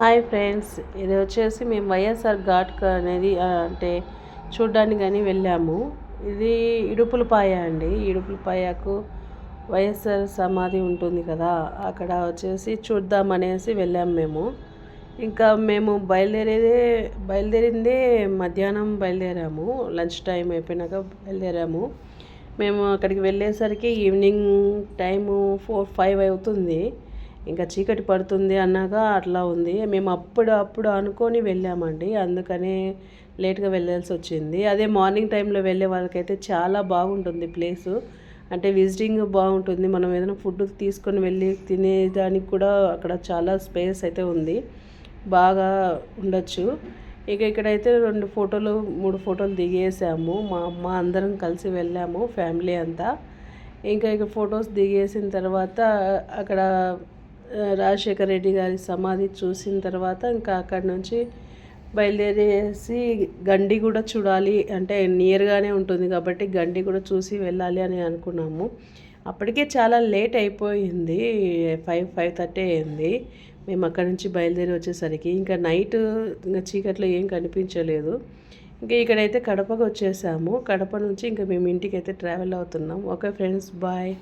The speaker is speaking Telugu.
హాయ్ ఫ్రెండ్స్, ఇది వచ్చేసి మేము వైఎస్ఆర్ ఘాట్ అనేది అంటే చూడ్డానికి కానీ వెళ్ళాము. ఇది ఇడుపులపాయ అండి. ఇడుపులపాయకు వైఎస్ఆర్ సమాధి ఉంటుంది కదా, అక్కడ వచ్చేసి చూద్దామనేసి వెళ్ళాము మేము. ఇంకా మేము బయలుదేరిందే మధ్యాహ్నం బయలుదేరాము. లంచ్ టైం అయిపోయినాక బయలుదేరాము. మేము అక్కడికి వెళ్ళేసరికి ఈవినింగ్ టైము 4-5 అవుతుంది. ఇంకా చీకటి పడుతుంది అన్నాక అట్లా ఉంది. మేము అప్పుడు అనుకొని వెళ్ళామండి, అందుకనే లేట్గా వెళ్ళాల్సి వచ్చింది. అదే మార్నింగ్ టైంలో వెళ్ళే వాళ్ళకైతే చాలా బాగుంటుంది ప్లేసు. అంటే విజిటింగ్ బాగుంటుంది. మనం ఏదైనా ఫుడ్ తీసుకొని వెళ్ళి తినేదానికి కూడా అక్కడ చాలా స్పేస్ అయితే ఉంది, బాగా ఉండొచ్చు. ఇక ఇక్కడైతే 3 ఫోటోలు దిగేసాము. మా అమ్మ అందరం కలిసి వెళ్ళాము, ఫ్యామిలీ అంతా. ఇక ఫొటోస్ దిగేసిన తర్వాత అక్కడ రాజశేఖర్ రెడ్డి గారి సమాధి చూసిన తర్వాత ఇంకా అక్కడి నుంచి బయలుదేరేసి గండి కూడా చూడాలి, అంటే నియర్గానే ఉంటుంది కాబట్టి గండి కూడా చూసి వెళ్ళాలి అని అనుకున్నాము. అప్పటికే చాలా లేట్ అయిపోయింది, 5-5:30 అయింది మేము అక్కడి నుంచి బయలుదేరి వచ్చేసరికి. ఇంకా నైట్ ఇంకా చీకట్లో ఏం కనిపించలేదు. ఇంకా ఇక్కడైతే కడపకు వచ్చేసాము. కడప నుంచి ఇంకా మేము ఇంటికి అయితే ట్రావెల్ అవుతున్నాం. Okay friends, bye.